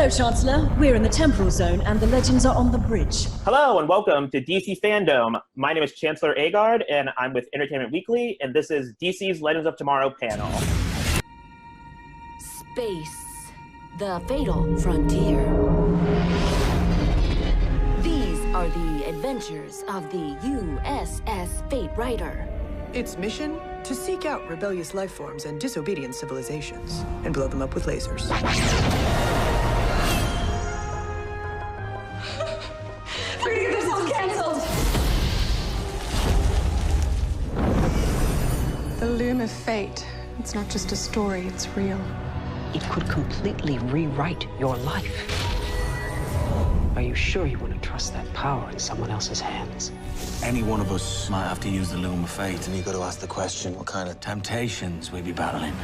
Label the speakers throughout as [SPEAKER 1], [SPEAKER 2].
[SPEAKER 1] Hello, Chancellor. We're in the temporal zone, and the legends are on the bridge.
[SPEAKER 2] Hello, and welcome to DC Fandome. My name is Chancellor Agard, and I'm with Entertainment Weekly, and this is DC's Legends of Tomorrow panel.
[SPEAKER 3] Space, the fatal frontier. These are the adventures of the USS Fate Rider.
[SPEAKER 4] Its mission? To seek out rebellious life forms and disobedient civilizations, and blow them up with lasers.
[SPEAKER 5] We're gonna get this all canceled!
[SPEAKER 6] The Loom of Fate. It's not just a story, it's real.
[SPEAKER 7] It could completely rewrite your life. Are you sure you want to trust that power in someone else's hands?
[SPEAKER 8] Any one of us might have to use the Loom of Fate, and you got to ask the question, what kind of temptations we be battling?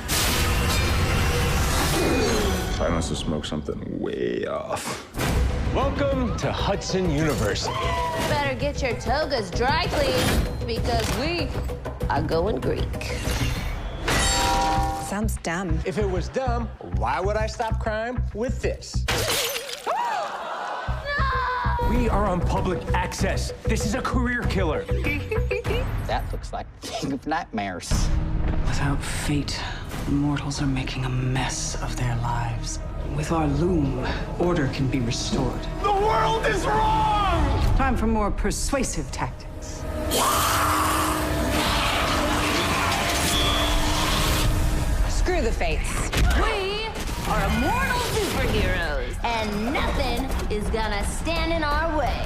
[SPEAKER 9] I must have smoked something way off.
[SPEAKER 10] Welcome to Hudson University.
[SPEAKER 11] Better get your togas dry cleaned, because we are going Greek.
[SPEAKER 6] Sounds dumb.
[SPEAKER 10] If it was dumb, why would I stop crime with this? We are on public access. This is a career killer.
[SPEAKER 7] That looks like the king of nightmares.
[SPEAKER 4] Without fate, mortals are making a mess of their lives. With our Loom, order can be restored.
[SPEAKER 10] The world is wrong!
[SPEAKER 4] Time for more persuasive tactics.
[SPEAKER 6] Screw the Fates.
[SPEAKER 11] We are immortal superheroes, and nothing is gonna stand in our way.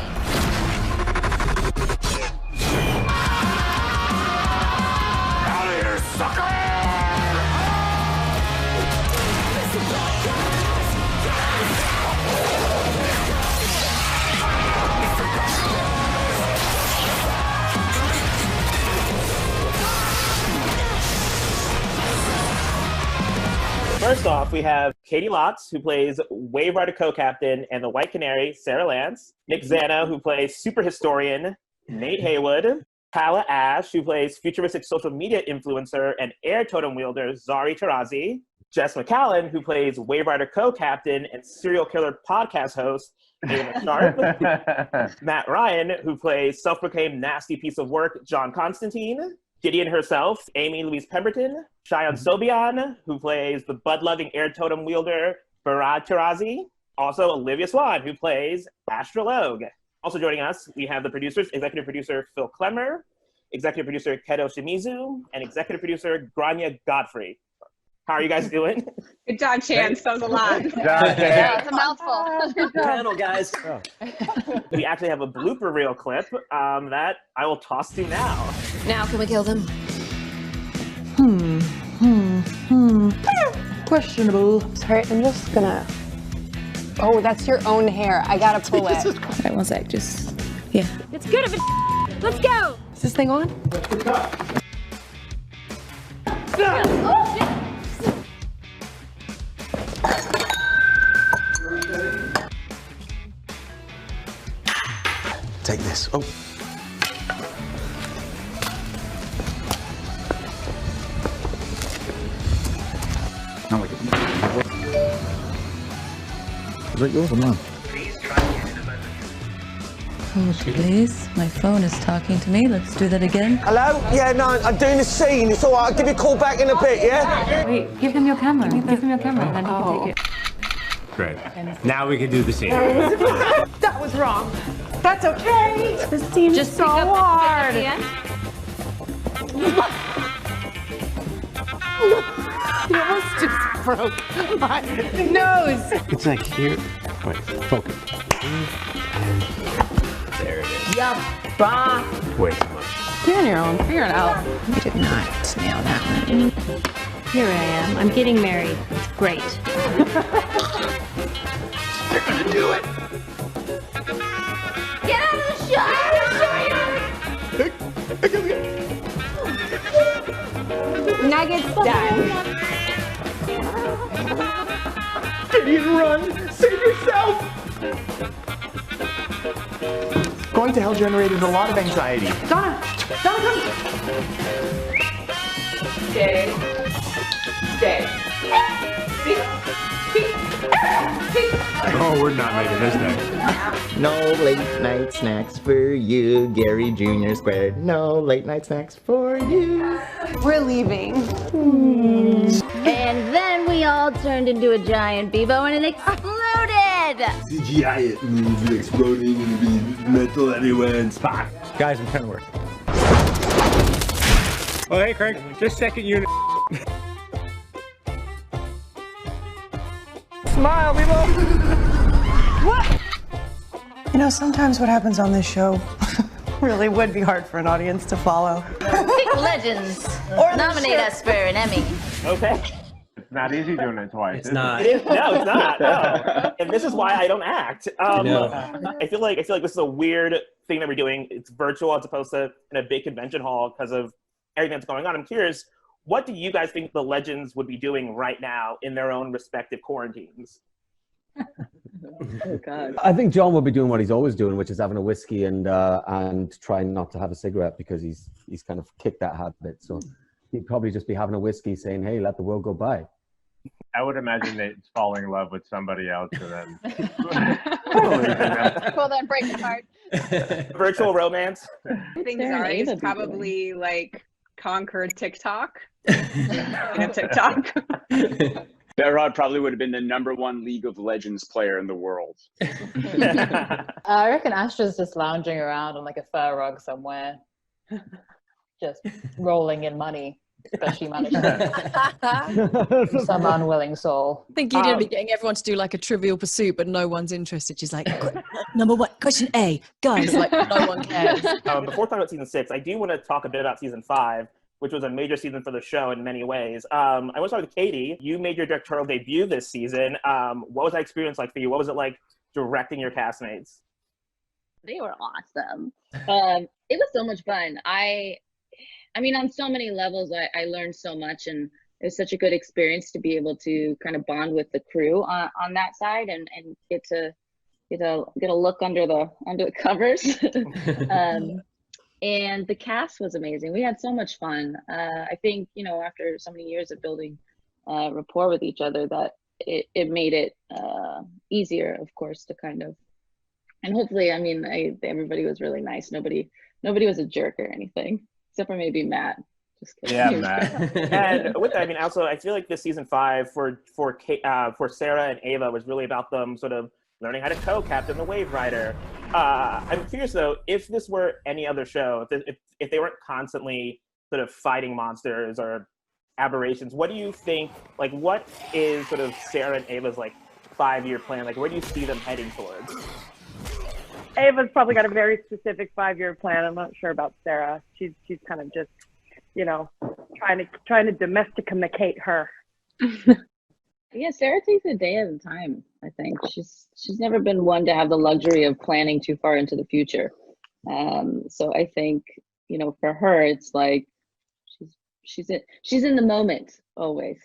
[SPEAKER 10] Out of here, sucker!
[SPEAKER 2] First off, we have Katie Lotz, who plays Wave Rider Co-Captain and the White Canary, Sarah Lance. Nick Zana, who plays Super Historian, Nate Haywood. Kala Ash, who plays futuristic social media influencer and air totem wielder, Zari Tarazi. Jess McCallan, who plays Wave Rider Co-Captain and serial killer podcast host, Ava Sharp. Matt Ryan, who plays self-proclaimed nasty piece of work, John Constantine. Gideon herself, Amy Louise Pemberton. Cheyenne Sobian, who plays the bud-loving air totem wielder, Farad Tarazi. Also, Olivia Swan, who plays Astrologue. Also joining us, we have the producers, executive producer Phil Klemmer, executive producer Keto Shimizu, and executive producer Grania Godfrey. How are you guys doing?
[SPEAKER 5] Good job, Chance. That was a lot.
[SPEAKER 11] Yeah, it's a mouthful.
[SPEAKER 2] Good panel, guys. We actually have a blooper reel clip that I will toss to now.
[SPEAKER 11] Now, can we kill them?
[SPEAKER 6] Questionable.
[SPEAKER 12] Sorry, I'm just gonna... Oh, that's your own hair. I gotta pull it.
[SPEAKER 1] All right, one sec, just... Yeah.
[SPEAKER 11] It's good if it's... Let's go!
[SPEAKER 12] Is this thing on?
[SPEAKER 11] Oh, shit!
[SPEAKER 8] Take this. Oh.
[SPEAKER 9] Not like it. Is that yours or mine?
[SPEAKER 1] Oh, please. My phone is talking to me. Let's do that again.
[SPEAKER 13] Hello? Yeah, no, I'm doing a scene. It's all right. I'll give you a call back in a bit, yeah?
[SPEAKER 1] Wait, give him your camera. Give him your camera, and then he can take it.
[SPEAKER 10] Great. Now we can do the scene.
[SPEAKER 5] That was wrong. That's okay. This seems
[SPEAKER 11] Just
[SPEAKER 5] so
[SPEAKER 11] pick up
[SPEAKER 5] hard.
[SPEAKER 11] the end.
[SPEAKER 5] You almost just broke my nose.
[SPEAKER 10] It's like here. Wait, focus. There it is.
[SPEAKER 5] Yup.
[SPEAKER 10] Way too much.
[SPEAKER 5] You're on your own. Figure it out.
[SPEAKER 12] You did not nail that one.
[SPEAKER 11] Here I am. I'm getting married. It's great.
[SPEAKER 10] They're gonna do it.
[SPEAKER 11] Get out of the shot!
[SPEAKER 5] Nuggets done.
[SPEAKER 13] Gideon, run! Save yourself!
[SPEAKER 9] Going to hell generated a lot of anxiety.
[SPEAKER 5] Donna, come.
[SPEAKER 6] Okay.
[SPEAKER 5] Stay.
[SPEAKER 10] Oh, we're not making this next.
[SPEAKER 14] No late night snacks for you, Gary Jr. squared. No late night snacks for you.
[SPEAKER 6] We're leaving.
[SPEAKER 11] And then we all turned into a giant Bevo and it exploded!
[SPEAKER 9] CGI it means you're exploding and be metal everywhere and spot.
[SPEAKER 10] Guys, I'm trying to work. Oh, hey, Craig. Just second unit.
[SPEAKER 5] Smile, Bevo. What? You know, sometimes what happens on this show really would be hard for an audience to follow.
[SPEAKER 11] Pick Legends. Nominate us for an Emmy.
[SPEAKER 2] Okay.
[SPEAKER 10] It's not easy doing it twice.
[SPEAKER 15] It's not.
[SPEAKER 2] It is, no, it's not. No. And this is why I don't act. I feel like this is a weird thing that we're doing. It's virtual as opposed to in a big convention hall because of everything that's going on. I'm curious, what do you guys think the Legends would be doing right now in their own respective quarantines?
[SPEAKER 15] Oh, God.
[SPEAKER 16] I think John will be doing what he's always doing, which is having a whiskey and trying not to have a cigarette because he's kind of kicked that habit. So he'd probably just be having a whiskey saying, hey, let the world go by.
[SPEAKER 10] I would imagine Nate's falling in love with somebody else and then...
[SPEAKER 12] Well, then break apart.
[SPEAKER 2] Virtual romance?
[SPEAKER 12] I think Zari's probably like conquered TikTok. TikTok.
[SPEAKER 17] Berrod probably would have been the #1 League of Legends player in the world.
[SPEAKER 18] I reckon Astra's just lounging around on like a fur rug somewhere, just rolling in money. But she managed to. Some unwilling soul.
[SPEAKER 1] I think you'd be getting everyone to do like a Trivial Pursuit, but no one's interested. She's like, number one, question A, guys, like no one cares.
[SPEAKER 2] Before talking about season 6, I do want to talk a bit about season 5, which was a major season for the show in many ways. I want to start with Katie. You made your directorial debut this season. What was that experience like for you? What was it like directing your castmates?
[SPEAKER 19] They were awesome. It was so much fun. I mean, on so many levels, I learned so much, and it was such a good experience to be able to kind of bond with the crew on that side and get a look under the covers. And the cast was amazing. We had so much fun. I think, you know, after so many years of building rapport with each other, that it made it easier, of course, to kind of, and hopefully, I mean, everybody was really nice. Nobody was a jerk or anything. Except for maybe Matt. Just kidding.
[SPEAKER 2] Yeah, Matt. And with that, I mean, also, I feel like this season 5 for Sarah and Ava was really about them sort of learning how to co-captain the Wave Rider. I'm curious though, if this were any other show, if they weren't constantly sort of fighting monsters or aberrations, what do you think? Like, what is sort of Sarah and Ava's like 5-year plan? Like, where do you see them heading towards?
[SPEAKER 5] Ava's probably got a very specific 5-year plan. I'm not sure about Sarah. She's kind of just, you know, trying to domesticate her.
[SPEAKER 19] Yeah, Sarah takes a day at a time, I think. She's never been one to have the luxury of planning too far into the future. So I think, you know, for her, it's like she's in the moment always.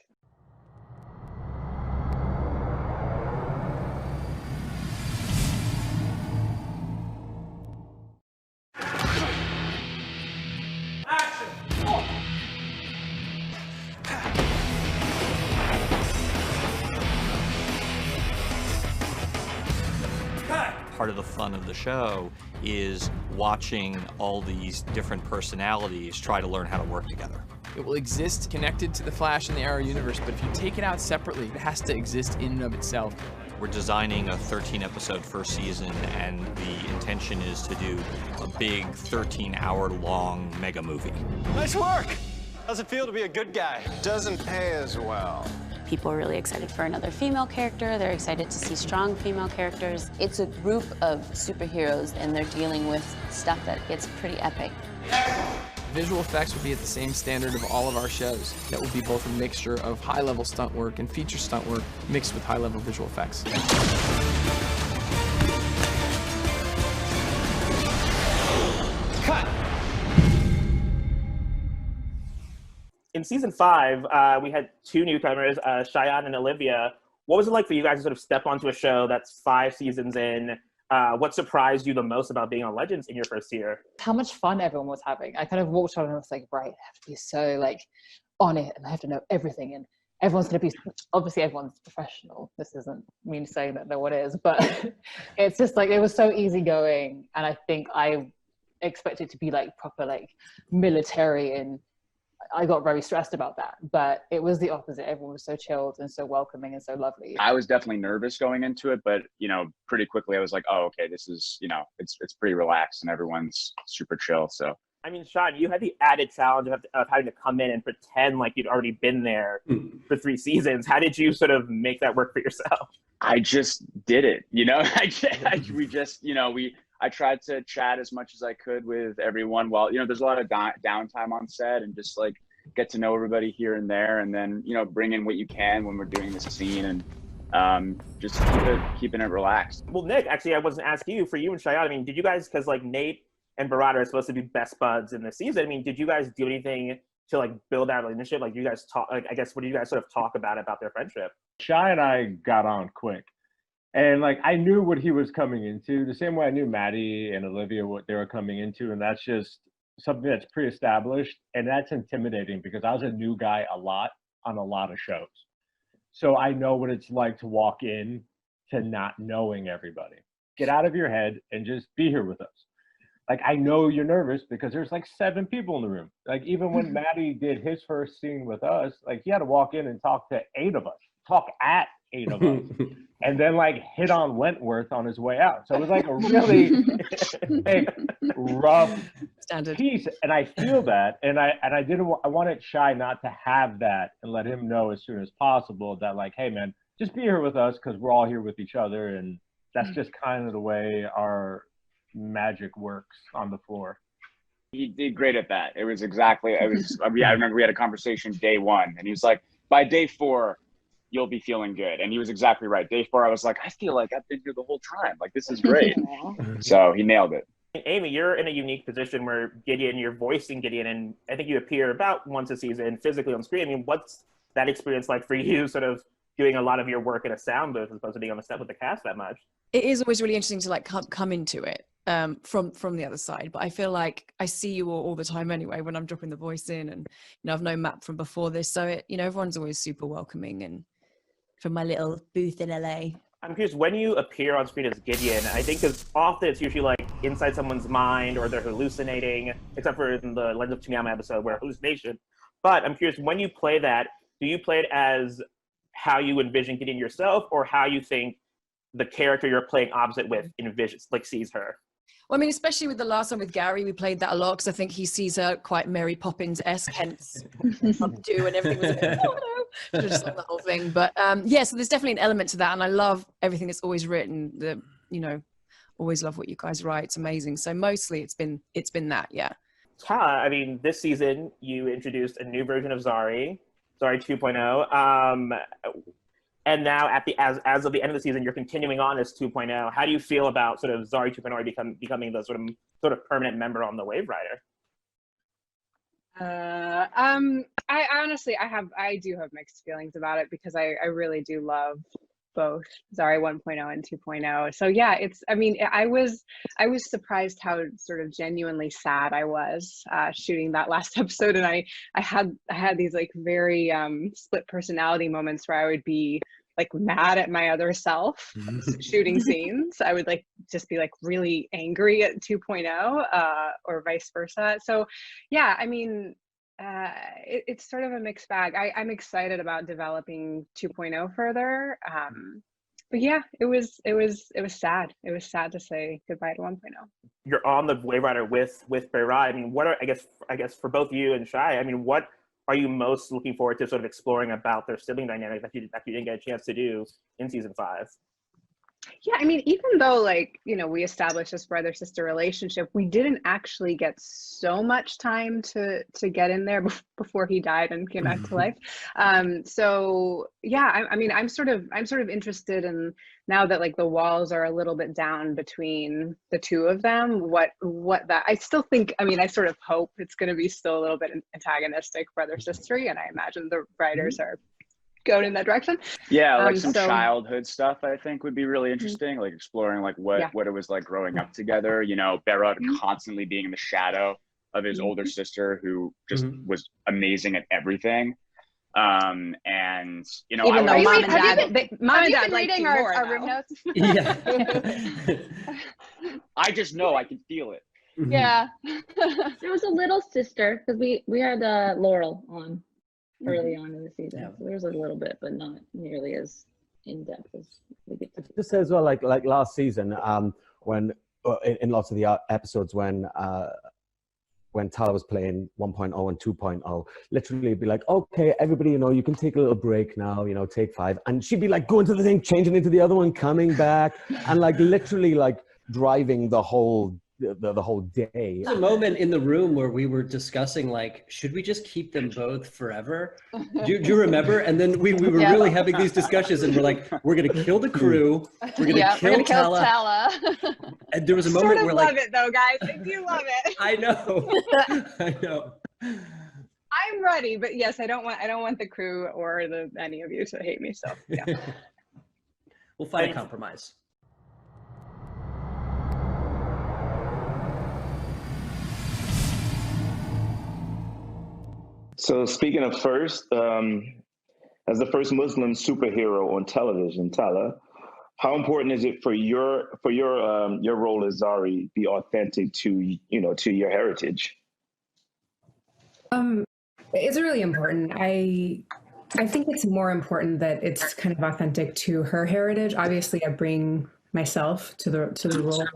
[SPEAKER 20] Part of the fun of the show is watching all these different personalities try to learn how to work together.
[SPEAKER 21] It will exist connected to the Flash and the Arrow universe, but if you take it out separately, it has to exist in and of itself.
[SPEAKER 20] We're designing a 13-episode first season, and the intention is to do a big 13-hour-long mega movie.
[SPEAKER 22] Nice work! How's it feel to be a good guy? Doesn't pay as well.
[SPEAKER 23] People are really excited for another female character. They're excited to see strong female characters. It's a group of superheroes, and they're dealing with stuff that gets pretty epic.
[SPEAKER 21] Visual effects will be at the same standard of all of our shows. That will be both a mixture of high-level stunt work and feature stunt work mixed with high-level visual effects.
[SPEAKER 2] Cut! In season 5, we had 2 newcomers, Cheyenne and Olivia. What was it like for you guys to sort of step onto a show that's 5 seasons in? What surprised you the most about being on Legends in your first year?
[SPEAKER 18] How much fun everyone was having. I kind of walked on and I was like, right, I have to be so like on it and I have to know everything. And everyone's going to be, obviously everyone's professional. This isn't me saying that no one is, but it's just like, it was so easygoing. And I think I expected to be like proper, like military, and I got very stressed about that, but it was the opposite. Everyone was so chilled and so welcoming and so lovely.
[SPEAKER 17] I was definitely nervous going into it, but pretty quickly I was like, oh, okay, this is, it's pretty relaxed and everyone's super chill. So
[SPEAKER 2] I mean, Sean, you had the added challenge of having to come in and pretend like you'd already been there for 3 seasons. How did you sort of make that work for yourself?
[SPEAKER 17] I just did it, I tried to chat as much as I could with everyone while, there's a lot of downtime on set, and just like get to know everybody here and there, and then, bring in what you can when we're doing this scene, and just keeping it relaxed.
[SPEAKER 2] Well, Nick, actually, I wasn't asking you, for you and Shayad, I mean, did you guys, because like Nate and Barada are supposed to be best buds in the season, I mean, did you guys do anything to like build that relationship? Like, you guys talk, like, I guess, what do you guys sort of talk about their friendship?
[SPEAKER 3] Shy and I got on quick. And like, I knew what he was coming into, the same way I knew Maddie and Olivia what they were coming into, and that's just something that's pre-established, and that's intimidating because I was a new guy on a lot of shows. So I know what it's like to walk in to not knowing everybody. Get out of your head and just be here with us. Like, I know you're nervous because there's like 7 people in the room. Like, even when Maddie did his first scene with us, like, he had to walk in and talk to 8 of us, talk at 8 of us, and then like hit on Wentworth on his way out. So it was like a really big, rough piece, and I feel that, and I wanted Shy not to have that, and let him know as soon as possible that like, hey man, just be here with us because we're all here with each other, and that's just kind of the way our magic works on the floor.
[SPEAKER 17] He did great at that. It was exactly, I remember we had a conversation day 1, and he was like, by day 4, you'll be feeling good. And he was exactly right. Day 4, I was like, I feel like I've been here the whole time. Like, this is great. So he nailed it.
[SPEAKER 2] Amy, you're in a unique position where Gideon, you're voicing Gideon, and I think you appear about once a season physically on screen. I mean, what's that experience like for you, sort of doing a lot of your work in a sound booth as opposed to being on the set with the cast that much? It is always really interesting to like come into it from the other side, but I feel like I see you all the time anyway when I'm dropping the voice in, and I've known Matt from before this, so it, everyone's always super welcoming, and from my little booth in LA. I'm curious, when you appear on screen as Gideon, I think because often it's usually like inside someone's mind or they're hallucinating, except for in the Lens of Tsunyama episode where hallucination. But I'm curious, when you play that, do you play it as how you envision Gideon yourself, or how you think the character you're playing opposite with envisions, like sees her? Well, I mean, especially with the last one with Gary, we played that a lot because I think he sees her quite Mary Poppins-esque, hence do and everything was a bit, oh no, just like the whole thing. But yeah, so there's definitely an element to that, and I love everything that's always written. Always love what you guys write. It's amazing. So mostly it's been that, yeah. I mean, this season you introduced a new version of Zari 2.0. And now as of the end of the season, you're continuing on as 2.0. How do you feel about sort of Zari 2.0 becoming the sort of permanent member on the Wave Rider?
[SPEAKER 12] I honestly, I do have mixed feelings about it because I really do love both Zari 1.0 and 2.0. So yeah, I was surprised how sort of genuinely sad I was shooting that last episode, and I had these like very split personality moments where I would be like mad at my other self shooting scenes. I would like just be like really angry at 2.0 or vice versa. So yeah, I mean, it's sort of a mixed bag. I'm excited about developing 2.0 further. But yeah, it was sad. It was sad to say goodbye to 1.0. You're on the Wave Rider with Berai. I mean, what are, I guess for both you and Shai, I mean, what are you most looking forward to sort of exploring about their sibling dynamic that you didn't get a chance to do in season 5? Yeah, I mean, even though like, we established this brother-sister relationship, we didn't actually get so much time to get in there before he died and came back to life. So yeah, I mean, I'm sort of interested in, now that like the walls are a little bit down between the two of them, what that, I still think, I mean, I sort of hope it's going to be still a little bit antagonistic brother-sistery, and I imagine the writers are going in that direction. Yeah, like some childhood stuff I think would be really interesting, like exploring like what it was like growing up together, Behrad constantly being in the shadow of his older sister who just was amazing at everything.
[SPEAKER 17] And you know,
[SPEAKER 12] Even though mom and
[SPEAKER 17] have
[SPEAKER 12] dad like
[SPEAKER 17] reading
[SPEAKER 12] you
[SPEAKER 17] our,
[SPEAKER 12] more
[SPEAKER 17] our
[SPEAKER 12] now.
[SPEAKER 17] room notes?
[SPEAKER 4] Yeah.
[SPEAKER 17] I just know I can feel it.
[SPEAKER 19] Yeah. There was a little sister because we had Laurel on early on in the season.
[SPEAKER 4] Yeah.
[SPEAKER 19] So there was a little bit, but not nearly as in depth as we get to.
[SPEAKER 16] Just as well, like last season, when in lots of the episodes when Tala was playing 1.0 and 2.0, literally be like, okay, everybody, you know, you can take a little break now, you know, take 5. And she'd be like going to the thing, changing into the other one, coming back, and like literally like driving the whole day.
[SPEAKER 4] There's a moment in the room where we were discussing, like, should we just keep them both forever? Do you remember? And then we were really having these discussions, and we're like, we're going to kill the crew. We're going to kill Tala. And there was a moment where, like,
[SPEAKER 12] love it though, guys. I do love it.
[SPEAKER 4] I know. I know.
[SPEAKER 12] I'm ready, but yes, I don't want the crew or any of you to hate me. So yeah.
[SPEAKER 4] We'll find a compromise.
[SPEAKER 9] So speaking of first, as the first Muslim superhero on television, Tala, how important is it for your role as Zari be authentic to your heritage?
[SPEAKER 7] It's really important. I think it's more important that it's kind of authentic to her heritage. Obviously, I bring myself to the role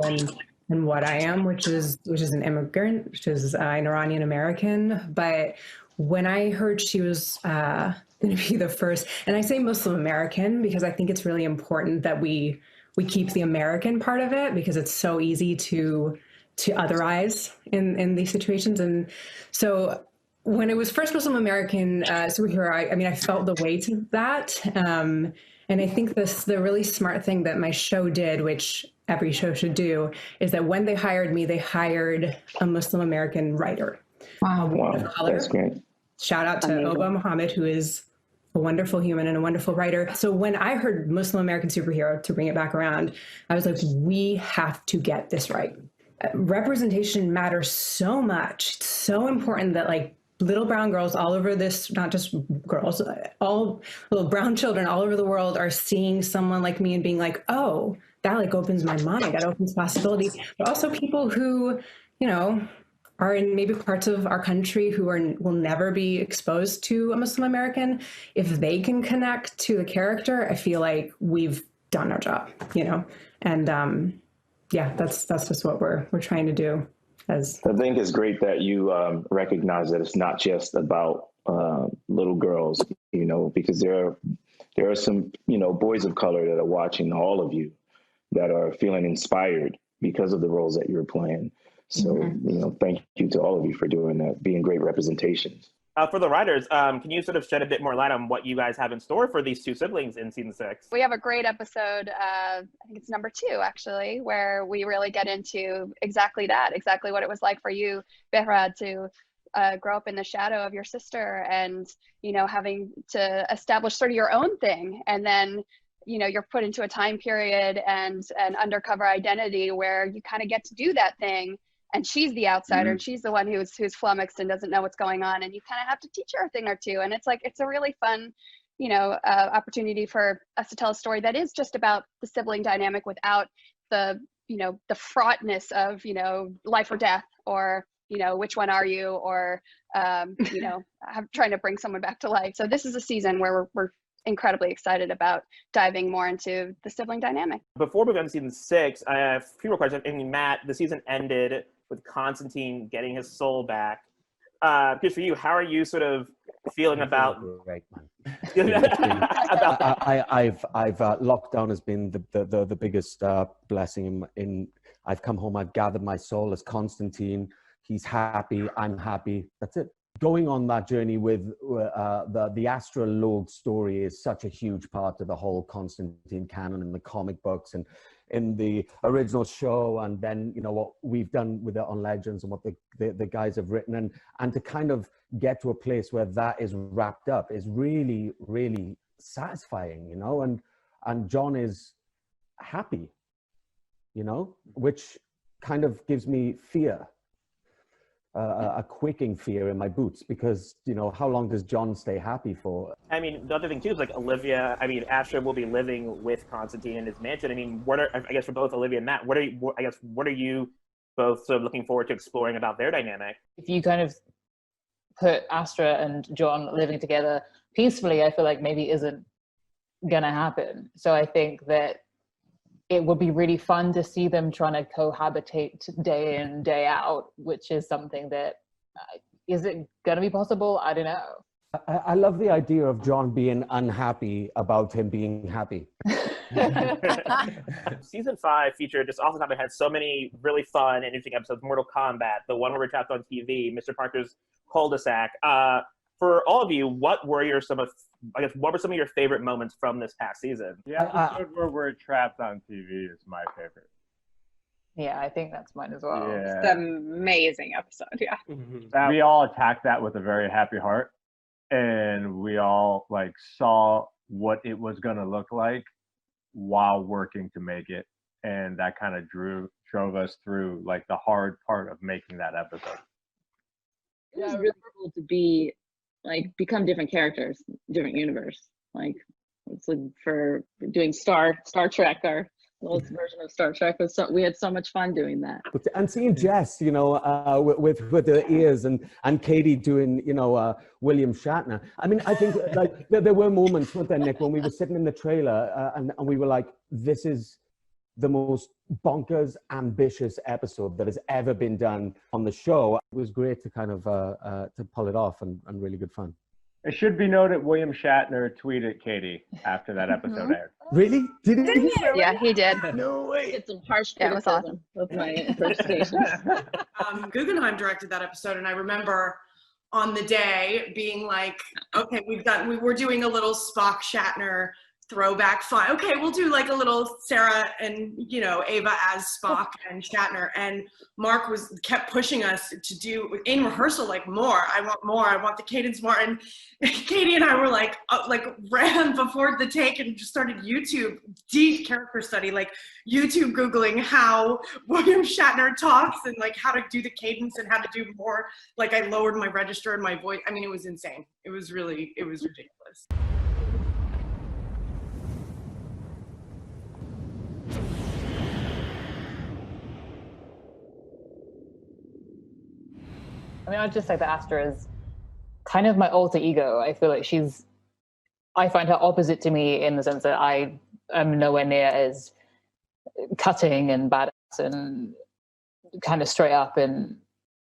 [SPEAKER 7] and what I am, which is an immigrant, which is an Iranian American. But when I heard she was going to be the first, and I say Muslim American because I think it's really important that we keep the American part of it, because it's so easy to otherize in these situations. And so when it was first Muslim American superhero, I felt the weight of that. And I think the really smart thing that my show did, which every show should do, is that when they hired me, they hired a Muslim American writer.
[SPEAKER 9] Wow, that's great.
[SPEAKER 7] Shout out to Oba Muhammad, who is a wonderful human and a wonderful writer. So when I heard Muslim American superhero, to bring it back around, I was like, we have to get this right. Representation matters so much. It's so important that like little brown girls all over this, not just girls, all little brown children all over the world are seeing someone like me and being like, oh, that like opens my mind, that opens possibilities. But also people who, you know, are in maybe parts of our country who will never be exposed to a Muslim American. If they can connect to the character, I feel like we've done our job, you know? And yeah, that's just what we're trying to do. I
[SPEAKER 9] think it's great that you recognize that it's not just about little girls, you know, because there are some, you know, boys of color that are watching all of you that are feeling inspired because of the roles that you're playing. So, you know, thank you to all of you for doing that, being great representations.
[SPEAKER 2] For the writers, can you sort of shed a bit more light on what you guys have in store for these two siblings in season 6?
[SPEAKER 8] We have a great episode, I think it's number 2 actually, where we really get into exactly that, exactly what it was like for you, Behrad, to grow up in the shadow of your sister and, you know, having to establish sort of your own thing. And then, you know, you're put into a time period and an undercover identity where you kind of get to do that thing. And she's the outsider, and she's the one who's flummoxed and doesn't know what's going on, and you kind of have to teach her a thing or two. And it's like, it's a really fun, you know, opportunity for us to tell a story that is just about the sibling dynamic without the, you know, the fraughtness of, you know, life or death, or, you know, which one are you, or, you know, trying to bring someone back to life. So this is a season where we're incredibly excited about diving more into the sibling dynamic.
[SPEAKER 2] Before we go to season 6, I have a few more questions. I mean, Matt, the season ended with Constantine getting his soul back. Good for you. How are you sort of feeling about?
[SPEAKER 16] Right, man. I've lockdown has been the biggest blessing in. I've come home. I've gathered my soul as Constantine. He's happy. I'm happy. That's it. Going on that journey with the astrologue story is such a huge part of the whole Constantine canon in the comic books and in the original show, and then, you know, what we've done with it on Legends and what the guys have written, and to kind of get to a place where that is wrapped up is really, really satisfying, you know, and John is happy, you know, which kind of gives me fear. a quicking fear in my boots because, you know, how long does John stay happy for?
[SPEAKER 2] I mean, the other thing too is like Olivia. I mean, Astra will be living with Constantine in his mansion. I mean, I guess for both Olivia and Matt, what are you both sort of looking forward to exploring about their dynamic?
[SPEAKER 18] If you kind of put Astra and John living together peacefully, I feel like maybe isn't gonna happen. So I think that it would be really fun to see them trying to cohabitate day in, day out, which is something that is it going to be possible? I don't know.
[SPEAKER 16] I love the idea of John being unhappy about him being happy.
[SPEAKER 2] Season 5 featured, just off the top of my head, so many really fun and interesting episodes. Mortal Kombat, the one where we're trapped on TV, Mr. Parker's cul-de-sac. For all of you, what were some of your favorite moments from this past season?
[SPEAKER 3] The episode where we're trapped on TV is my favorite.
[SPEAKER 18] Yeah, I think that's mine as well.
[SPEAKER 3] Yeah.
[SPEAKER 12] It's an amazing episode, yeah.
[SPEAKER 3] We all attacked that with a very happy heart, and we all like saw what it was going to look like while working to make it, and that kind of drove us through like the hard part of making that episode.
[SPEAKER 19] It was really cool to become different characters, different universe. Like it's like for doing Star Trek, our little version of Star Trek we had so much fun doing that.
[SPEAKER 16] And seeing Jess, you know, with the ears, and Katie doing, you know, William Shatner. I mean, I think like there were moments, weren't there, Nick, when we were sitting in the trailer and we were like, this is the most bonkers, ambitious episode that has ever been done on the show. It was great to kind of to pull it off and really good fun.
[SPEAKER 3] It should be noted, William Shatner tweeted Katie after that episode aired.
[SPEAKER 16] Really? Did he?
[SPEAKER 8] Yeah, he did.
[SPEAKER 16] No way.
[SPEAKER 19] Get some harsh
[SPEAKER 8] Yeah, it was awesome.
[SPEAKER 19] of my impersonations.
[SPEAKER 6] Guggenheim directed that episode, and I remember on the day being like, okay, we were doing a little Spock Shatner throwback fun. Okay, we'll do like a little Sarah and, you know, Ava as Spock and Shatner, and Mark kept pushing us to do in rehearsal like more. I want the cadence more, and Katie and I were like ran before the take and just started YouTube deep character study, like YouTube Googling how William Shatner talks and like how to do the cadence and how to do more. Like I lowered my register and my voice. I mean, it was insane. It was ridiculous.
[SPEAKER 18] I mean, I'd just say that Astra is kind of my alter ego. I feel like I find her opposite to me in the sense that I am nowhere near as cutting and badass and kind of straight up and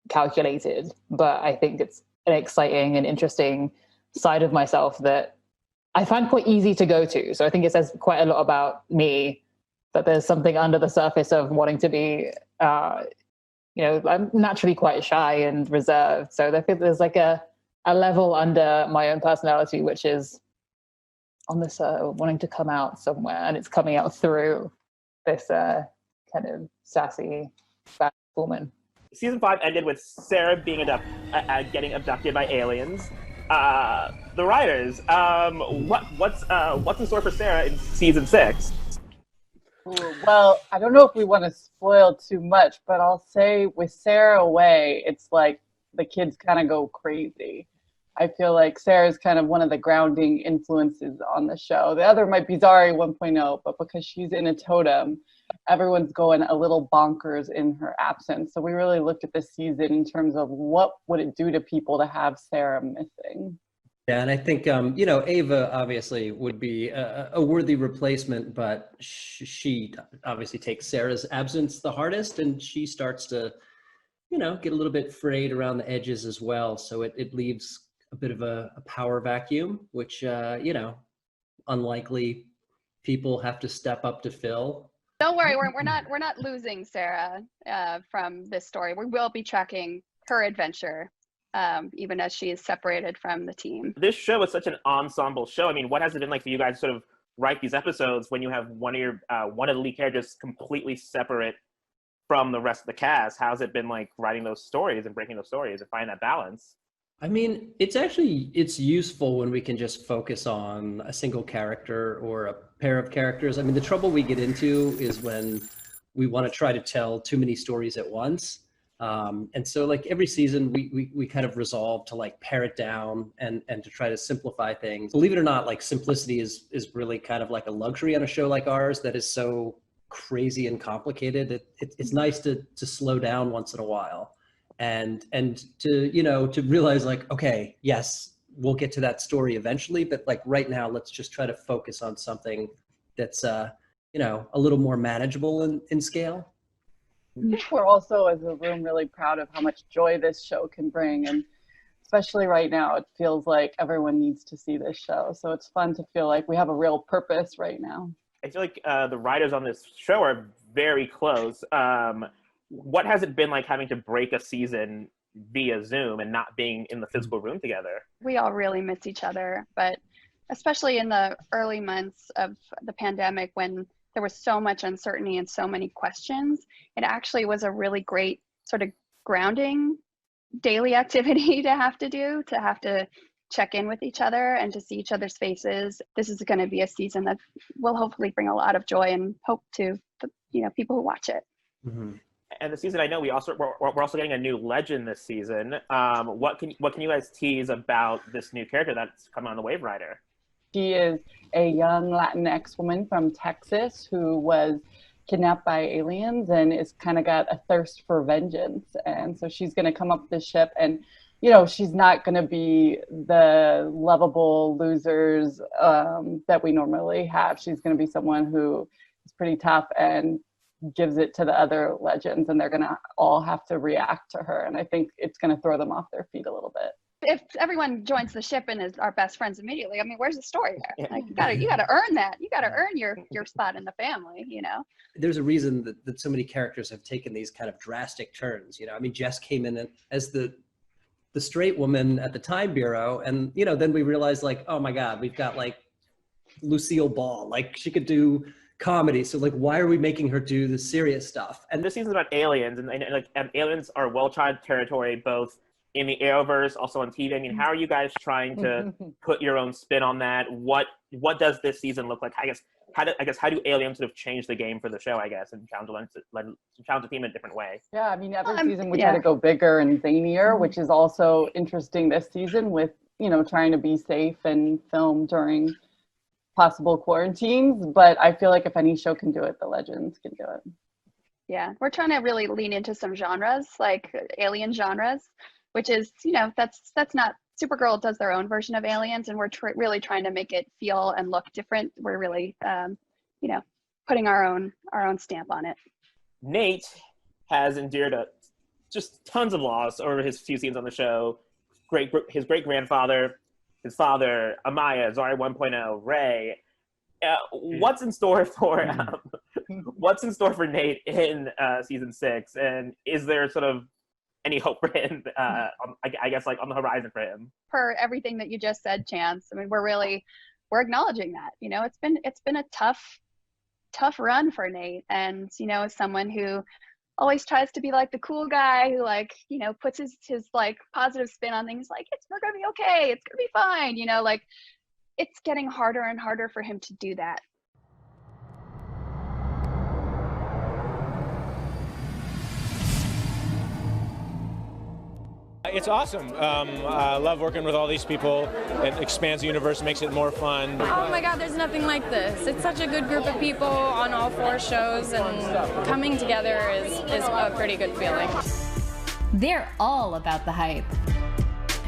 [SPEAKER 18] calculated. But I think it's an exciting and interesting side of myself that I find quite easy to go to. So I think it says quite a lot about me that there's something under the surface of wanting to be, you know, I'm naturally quite shy and reserved. So I think there's like a level under my own personality, which is on this wanting to come out somewhere, and it's coming out through this kind of sassy bad woman.
[SPEAKER 2] Season 5 ended with Sarah being getting abducted by aliens. The writers, what's in store for Sarah in season 6?
[SPEAKER 15] Ooh, well, I don't know if we want to spoil too much, but I'll say with Sarah away, it's like the kids kind of go crazy. I feel like Sarah's kind of one of the grounding influences on the show. The other might be Zari 1.0, but because she's in a totem, everyone's going a little bonkers in her absence. So we really looked at this season in terms of what would it do to people to have Sarah missing.
[SPEAKER 4] Yeah, and I think, you know, Ava obviously would be a worthy replacement, but she obviously takes Sarah's absence the hardest, and she starts to, you know, get a little bit frayed around the edges as well. So it leaves a bit of a power vacuum, which, you know, unlikely people have to step up to fill.
[SPEAKER 8] Don't worry, we're not losing Sarah from this story. We will be tracking her adventure. Even as she is separated from the team.
[SPEAKER 2] This show is such an ensemble show. I mean, what has it been like for you guys to sort of write these episodes when you have one of the lead characters completely separate from the rest of the cast? How's it been like writing those stories and breaking those stories and finding that balance?
[SPEAKER 4] I mean, it's useful when we can just focus on a single character or a pair of characters. I mean, the trouble we get into is when we want to try to tell too many stories at once. And so like every season we kind of resolve to like pare it down and to try to simplify things. Believe it or not, like simplicity is really kind of like a luxury on a show like ours that is so crazy and complicated. It's nice to slow down once in a while and to, you know, to realize like, okay, yes, we'll get to that story eventually, but like right now, let's just try to focus on something that's, you know, a little more manageable in scale.
[SPEAKER 15] I think we're also, as a room, really proud of how much joy this show can bring. And especially right now, it feels like everyone needs to see this show. So it's fun to feel like we have a real purpose right now.
[SPEAKER 2] I feel like the writers on this show are very close. What has it been like having to break a season via Zoom and not being in the physical room together?
[SPEAKER 8] We all really miss each other, but especially in the early months of the pandemic when there was so much uncertainty and so many questions, it actually was a really great sort of grounding daily activity to have to check in with each other and to see each other's faces. This is going to be a season that will hopefully bring a lot of joy and hope to the, you know, people who watch it.
[SPEAKER 2] Mm-hmm. And the season, I know we're also getting a new legend this season. What can you guys tease about this new character that's coming on the Wave Rider?
[SPEAKER 15] She is a young Latinx woman from Texas who was kidnapped by aliens and is kind of got a thirst for vengeance. And so she's going to come up the ship and, you know, she's not going to be the lovable losers that we normally have. She's going to be someone who is pretty tough and gives it to the other legends, and they're going to all have to react to her. And I think it's going to throw them off their feet a little bit.
[SPEAKER 8] If everyone joins the ship and is our best friends immediately, I mean, where's the story there? Like, you gotta earn that. You gotta earn your spot in the family, you know?
[SPEAKER 4] There's a reason that so many characters have taken these kind of drastic turns, you know? I mean, Jess came in as the straight woman at the Time Bureau, and, you know, then we realized like, oh my God, we've got like Lucille Ball, like she could do comedy. So like, why are we making her do the serious stuff?
[SPEAKER 2] And this season's about aliens, and aliens are well-tried territory, both in the Arrowverse, also on TV. I mean, how are you guys trying to put your own spin on that? What does this season look like? How do aliens sort of change the game for the show, I guess, and challenge the theme in a different way?
[SPEAKER 15] Yeah, I mean, every season we try to go bigger and zanier, which is also interesting this season with, you know, trying to be safe and film during possible quarantines. But I feel like if any show can do it, the Legends can do it.
[SPEAKER 8] Yeah, we're trying to really lean into some genres, like alien genres, which is, you know, that's not, Supergirl does their own version of aliens, and we're really trying to make it feel and look different. We're really, you know, putting our own stamp on it.
[SPEAKER 2] Nate has endured just tons of loss over his few scenes on the show. His great-grandfather, his father, Amaya, Zari 1.0, Ray. What's in store for Nate in season 6, and is there sort of any hope for him, I guess, like on the horizon for him?
[SPEAKER 8] For everything that you just said, Chance, I mean, we're acknowledging that, you know, it's been a tough run for Nate. And, you know, as someone who always tries to be like the cool guy who, like, you know, puts his like positive spin on things, like, we're gonna be okay, it's gonna be fine, you know, like, it's getting harder and harder for him to do that.
[SPEAKER 11] It's awesome. I love working with all these people. It expands the universe, makes it more fun.
[SPEAKER 13] Oh my God, there's nothing like this. It's such a good group of people on all 4 shows, and coming together is a pretty good feeling.
[SPEAKER 14] They're all about the hype.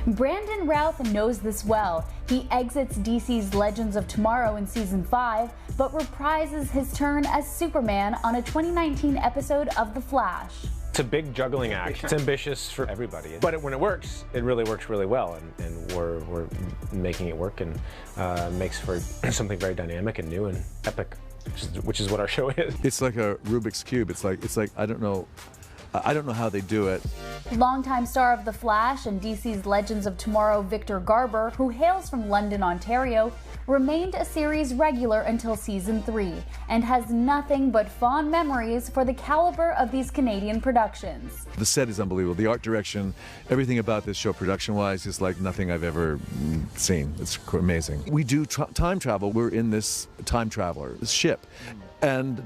[SPEAKER 14] Brandon Routh knows this well. He exits DC's Legends of Tomorrow in season 5, but reprises his turn as Superman on a 2019 episode of The Flash.
[SPEAKER 11] It's a big juggling act. It's ambitious for everybody. But when it works, it really works really well. And we're making it work, and makes for something very dynamic and new and epic, which is what our show is.
[SPEAKER 24] It's like a Rubik's Cube. It's like I don't know how they do it.
[SPEAKER 14] Longtime star of The Flash and DC's Legends of Tomorrow, Victor Garber, who hails from London, Ontario, remained a series regular until season 3 and has nothing but fond memories for the caliber of these Canadian productions.
[SPEAKER 24] The set is unbelievable. The art direction, everything about this show production-wise is like nothing I've ever seen. It's amazing. We do time travel. We're in this time traveler, this ship. And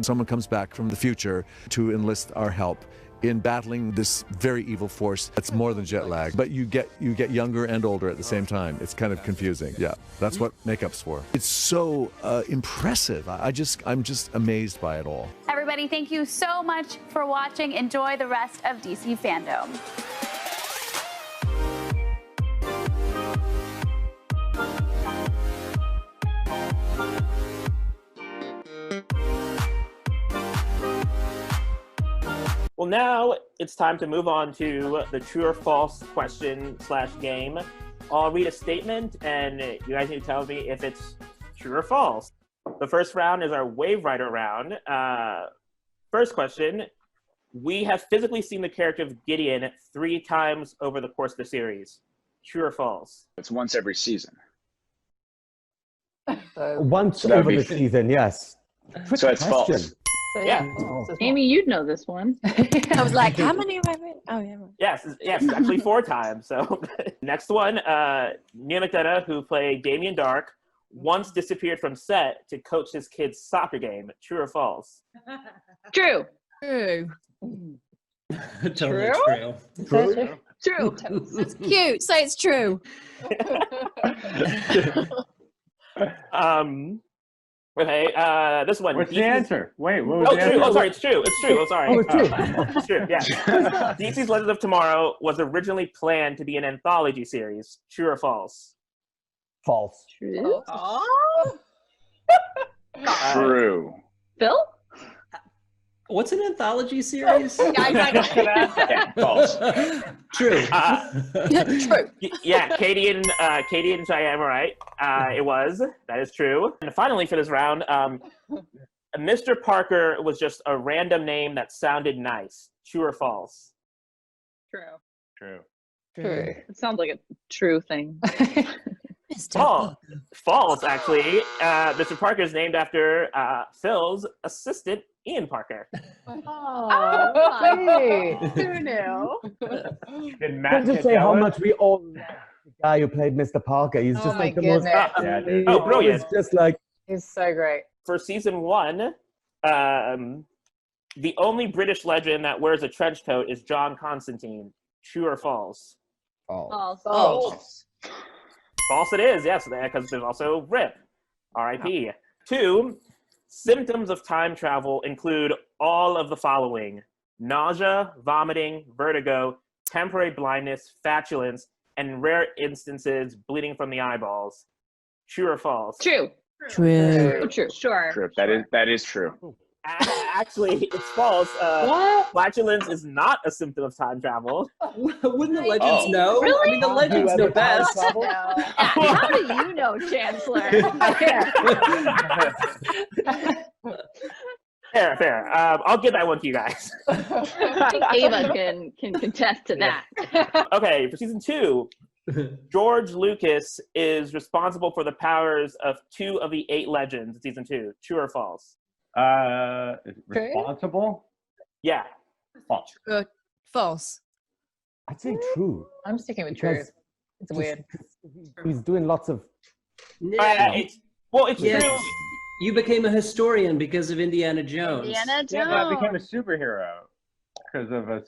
[SPEAKER 24] someone comes back from the future to enlist our help. in battling this very evil force that's more than jet lag. But you get younger and older at the same time. It's kind of confusing. Yeah, that's what makeup's for. It's so impressive. I'm just amazed by it all.
[SPEAKER 14] Everybody, thank you so much for watching. Enjoy the rest of DC Fandome.
[SPEAKER 2] Well, now it's time to move on to the true or false question / game. I'll read a statement, and you guys need to tell me if it's true or false. The first round is our Wave Rider round. First question. We have physically seen the character of Gideon 3 times over the course of the series. True or false?
[SPEAKER 17] It's once every season.
[SPEAKER 16] Once
[SPEAKER 17] So that would
[SPEAKER 16] over
[SPEAKER 17] be
[SPEAKER 16] the season, yes.
[SPEAKER 17] So it's false.
[SPEAKER 19] So,
[SPEAKER 2] Yeah.
[SPEAKER 19] Amy, you'd know this one.
[SPEAKER 23] I was like, how many have I read? Oh, yeah.
[SPEAKER 2] Yes, actually 4 times. So next one, Neil McDonough, who played Damien Dark, once disappeared from set to coach his kid's soccer game. True or false?
[SPEAKER 19] True.
[SPEAKER 23] True.
[SPEAKER 4] Totally true.
[SPEAKER 19] True.
[SPEAKER 23] That's cute. Say it's true.
[SPEAKER 2] Okay, this one.
[SPEAKER 3] What's the answer? Wait, what was
[SPEAKER 2] Oh,
[SPEAKER 3] the
[SPEAKER 2] true.
[SPEAKER 3] answer?
[SPEAKER 2] Oh, sorry, it's true. It's true. Oh, sorry.
[SPEAKER 16] Oh, it's true.
[SPEAKER 2] It's true, yeah. DC's Legends of Tomorrow was originally planned to be an anthology series. True or false?
[SPEAKER 16] False.
[SPEAKER 19] True.
[SPEAKER 17] True.
[SPEAKER 19] Phil?
[SPEAKER 4] What's an anthology series?
[SPEAKER 17] Yeah, false.
[SPEAKER 4] True.
[SPEAKER 23] True.
[SPEAKER 2] Yeah, Katie and Cheyenne were right. It was. That is true. And finally, for this round, Mr. Parker was just a random name that sounded nice. True or false?
[SPEAKER 19] True.
[SPEAKER 3] True.
[SPEAKER 23] True.
[SPEAKER 19] It sounds like a true thing.
[SPEAKER 2] False, actually. Mr. Parker is named after Phil's assistant, Ian Parker.
[SPEAKER 15] Oh,
[SPEAKER 19] Who knew?
[SPEAKER 3] Did Matt
[SPEAKER 16] Can I just
[SPEAKER 3] get
[SPEAKER 16] say how
[SPEAKER 3] jealous?
[SPEAKER 16] much we all love the guy who played Mr. Parker. He's just
[SPEAKER 15] my
[SPEAKER 16] like the most.
[SPEAKER 15] goodness.
[SPEAKER 3] Yeah, dude.
[SPEAKER 16] amazing-
[SPEAKER 2] Oh, brilliant.
[SPEAKER 16] It's just like
[SPEAKER 15] he's so great.
[SPEAKER 2] For season 1, the only British legend that wears a trench coat is John Constantine. True or false?
[SPEAKER 15] False.
[SPEAKER 2] False it is, yes, because there's also Rip. R.I.P. 2, symptoms of time travel include all of the following: nausea, vomiting, vertigo, temporary blindness, flatulence, and in rare instances, bleeding from the eyeballs. True or false?
[SPEAKER 19] True.
[SPEAKER 23] True.
[SPEAKER 19] True. Sure.
[SPEAKER 17] True. That is true.
[SPEAKER 2] Actually, it's false.
[SPEAKER 15] What?
[SPEAKER 2] Flatulence is not a symptom of time travel.
[SPEAKER 4] Wouldn't the legends
[SPEAKER 17] Oh.
[SPEAKER 4] know?
[SPEAKER 19] Really?
[SPEAKER 4] I mean, the legends know best.
[SPEAKER 19] How do you know, Chancellor?
[SPEAKER 2] Fair. I'll give that one to you guys.
[SPEAKER 19] I think Ava can contest to that.
[SPEAKER 2] Okay, for season 2, George Lucas is responsible for the powers of 2 of the 8 legends in season 2. True or false?
[SPEAKER 3] Responsible?
[SPEAKER 2] Yeah.
[SPEAKER 3] False.
[SPEAKER 23] Good. False.
[SPEAKER 16] I'd say true.
[SPEAKER 18] I'm sticking with
[SPEAKER 16] Because
[SPEAKER 18] true. It's weird.
[SPEAKER 16] He's doing lots of.
[SPEAKER 2] It's
[SPEAKER 4] Yeah,
[SPEAKER 2] true.
[SPEAKER 4] you became a historian because of Indiana Jones.
[SPEAKER 19] Indiana
[SPEAKER 3] Yeah, but I
[SPEAKER 19] Jones.
[SPEAKER 3] became a superhero because of us.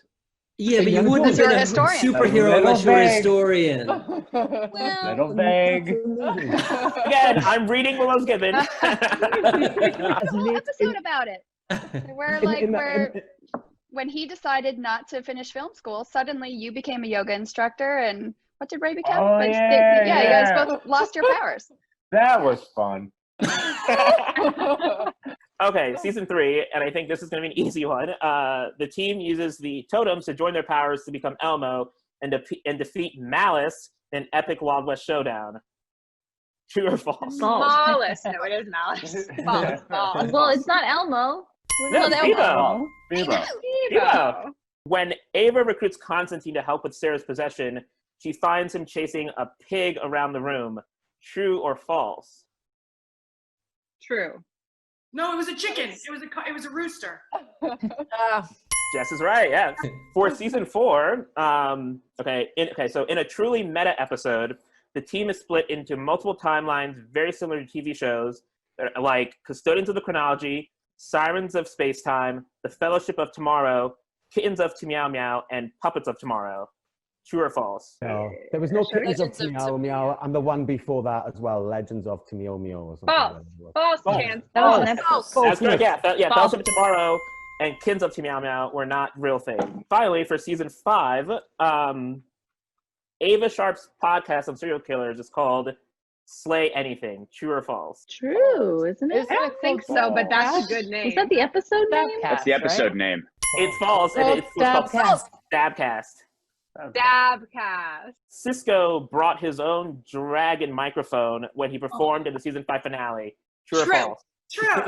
[SPEAKER 4] Yeah, but you wouldn't have
[SPEAKER 19] You're
[SPEAKER 4] been
[SPEAKER 19] a
[SPEAKER 4] a
[SPEAKER 19] historian.
[SPEAKER 4] superhero unless you were a historian.
[SPEAKER 3] Little vague.
[SPEAKER 2] Again, I'm reading what I was given.
[SPEAKER 8] whole episode about it. Where when he decided not to finish film school, suddenly you became a yoga instructor, and what did Ray become?
[SPEAKER 3] Oh,
[SPEAKER 8] Like,
[SPEAKER 3] yeah.
[SPEAKER 8] you guys both lost your powers.
[SPEAKER 3] That was fun.
[SPEAKER 2] Okay, season 3, and I think this is going to be an easy one. The team uses the totems to join their powers to become Elmo and defeat Malice in an epic Wild West showdown. True or false?
[SPEAKER 12] Malice. No, it is Malice. False. False.
[SPEAKER 19] Well, it's not Elmo.
[SPEAKER 2] No,
[SPEAKER 19] It's
[SPEAKER 2] Bebo.
[SPEAKER 3] Bebo.
[SPEAKER 2] Bebo. When Ava recruits Constantine to help with Sarah's possession, she finds him chasing a pig around the room. True or false?
[SPEAKER 12] True.
[SPEAKER 6] No, it was a chicken. It was a rooster.
[SPEAKER 2] Jess is right, yeah. For season 4, so in a truly meta episode, the team is split into multiple timelines very similar to TV shows like Custodians of the Chronology, Sirens of Spacetime, The Fellowship of Tomorrow, Kittens of Meow Meow, and Puppets of Tomorrow. True or false?
[SPEAKER 16] No, there was no Kittens of
[SPEAKER 13] Legends of
[SPEAKER 16] Meow Meow, and the one before that as well, Legends of Meow Meow or something.
[SPEAKER 12] False. False. Chance.
[SPEAKER 18] That was an episode.
[SPEAKER 2] That's correct. Yeah, Fellowship of Tomorrow and Kittens of Meow Meow were not real thing. Finally, for season 5, Ava Sharp's podcast of serial killers is called Slay Anything. True or false?
[SPEAKER 19] True, isn't it?
[SPEAKER 12] I don't think so, but that's a good name.
[SPEAKER 19] Is that the episode name?
[SPEAKER 17] That's the episode name.
[SPEAKER 2] It's false. And it's called Stabcast.
[SPEAKER 12] Stabcast.
[SPEAKER 2] Cisco brought his own dragon microphone when he performed in the season 5 finale. True or false?
[SPEAKER 6] True.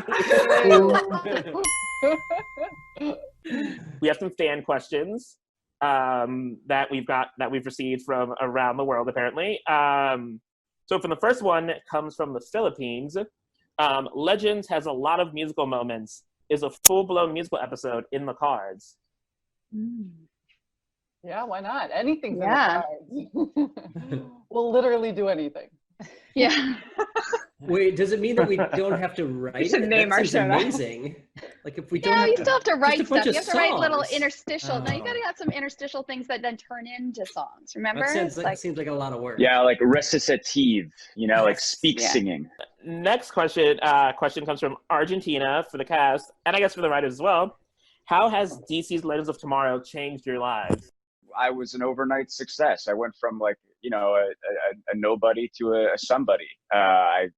[SPEAKER 2] We have some fan questions that we've received from around the world, apparently. So for the first one, it comes from the Philippines. Legends has a lot of musical moments. Is a full-blown musical episode in the cards?
[SPEAKER 15] Yeah, why not? Anything's
[SPEAKER 19] Yeah.
[SPEAKER 15] in the cards. We'll literally do anything.
[SPEAKER 19] Yeah.
[SPEAKER 4] Wait, does it mean that we don't have to write?
[SPEAKER 12] We should
[SPEAKER 4] it?
[SPEAKER 12] name
[SPEAKER 4] That
[SPEAKER 12] our
[SPEAKER 4] seems
[SPEAKER 12] show that.
[SPEAKER 4] amazing. Like if we don't
[SPEAKER 8] Yeah,
[SPEAKER 4] have
[SPEAKER 8] you
[SPEAKER 4] to,
[SPEAKER 8] still have to write
[SPEAKER 4] just a bunch
[SPEAKER 8] stuff. You
[SPEAKER 4] of
[SPEAKER 8] have to write little
[SPEAKER 4] songs.
[SPEAKER 8] interstitial. No, you
[SPEAKER 4] Oh.
[SPEAKER 8] gotta have some interstitial things that then turn into songs. Remember?
[SPEAKER 4] That
[SPEAKER 8] It's
[SPEAKER 4] seems like a lot of work.
[SPEAKER 17] Yeah, like recitative, like speak
[SPEAKER 8] Yeah.
[SPEAKER 17] singing.
[SPEAKER 2] Next question comes from Argentina for the cast, and I guess for the writers as well. How has DC's Legends of Tomorrow changed your lives?
[SPEAKER 17] I was an overnight success. I went from a nobody to a somebody. I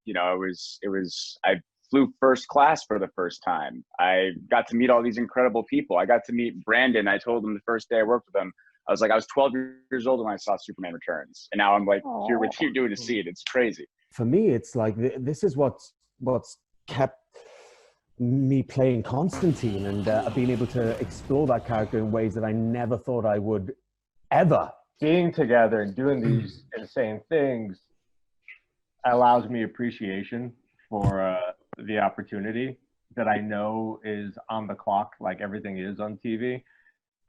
[SPEAKER 17] flew first class for the first time. I got to meet all these incredible people. I got to meet Brandon. I told him the first day I worked with him, I was 12 years old when I saw Superman Returns, and now I'm here with you doing to see it. It's crazy.
[SPEAKER 16] For me, it's like this is what's kept me playing Constantine and being able to explore that character in ways that I never thought I would ever.
[SPEAKER 3] Being together and doing these insane things allows me appreciation for the opportunity that I know is on the clock, like everything is on TV.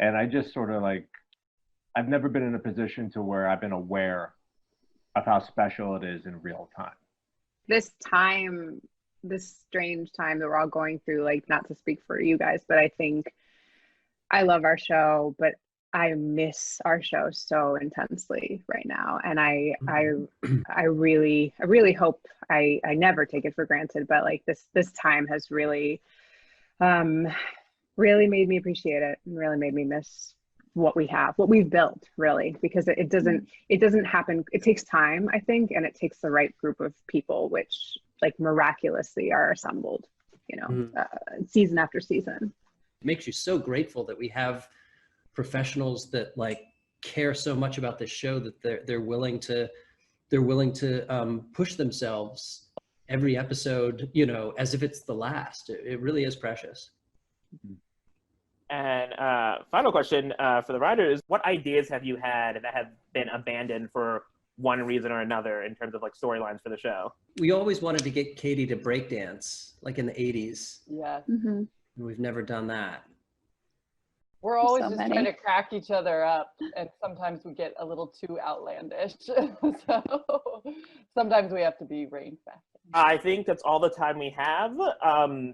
[SPEAKER 3] And I just sort of I've never been in a position to where I've been aware of how special it is in real time.
[SPEAKER 12] This strange time that we're all going through, not to speak for you guys, but I think I love our show, but I miss our show so intensely right now. And I really hope I never take it for granted, but this time has really made me appreciate it and really made me miss what we've built, really, because it doesn't happen. It takes time, I think, and it takes the right group of people, which miraculously are assembled, season after season.
[SPEAKER 4] It makes you so grateful that we have professionals that care so much about this show that they're willing to push themselves every episode, as if it's the last. It really is precious.
[SPEAKER 2] And final question for the writers: what ideas have you had that have been abandoned for one reason or another in terms of storylines for the show?
[SPEAKER 4] We always wanted to get Katie to breakdance, in the 80s.
[SPEAKER 15] Yeah.
[SPEAKER 8] Mm-hmm.
[SPEAKER 4] We've never done that.
[SPEAKER 15] We're always
[SPEAKER 8] So
[SPEAKER 15] just
[SPEAKER 8] many.
[SPEAKER 15] trying to crack each other up, and sometimes we get a little too outlandish. So sometimes we have to be reined back.
[SPEAKER 2] I think that's all the time we have.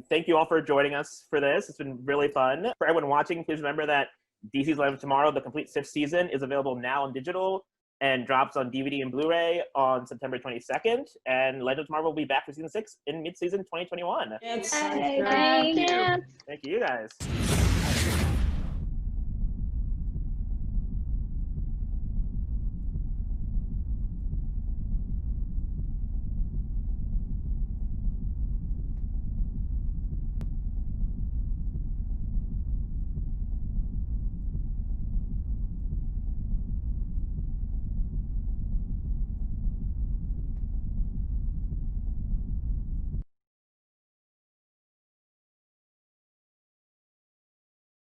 [SPEAKER 2] Thank you all for joining us for this. It's been really fun. For everyone watching, please remember that DC's Legends of Tomorrow, the complete 6th season, is available now on digital and drops on DVD and Blu-ray on September 22nd. And Legends of Tomorrow will be back for season 6 in mid-season 2021.
[SPEAKER 4] Yes.
[SPEAKER 8] Hey,
[SPEAKER 17] Thank you.
[SPEAKER 2] Thank you guys.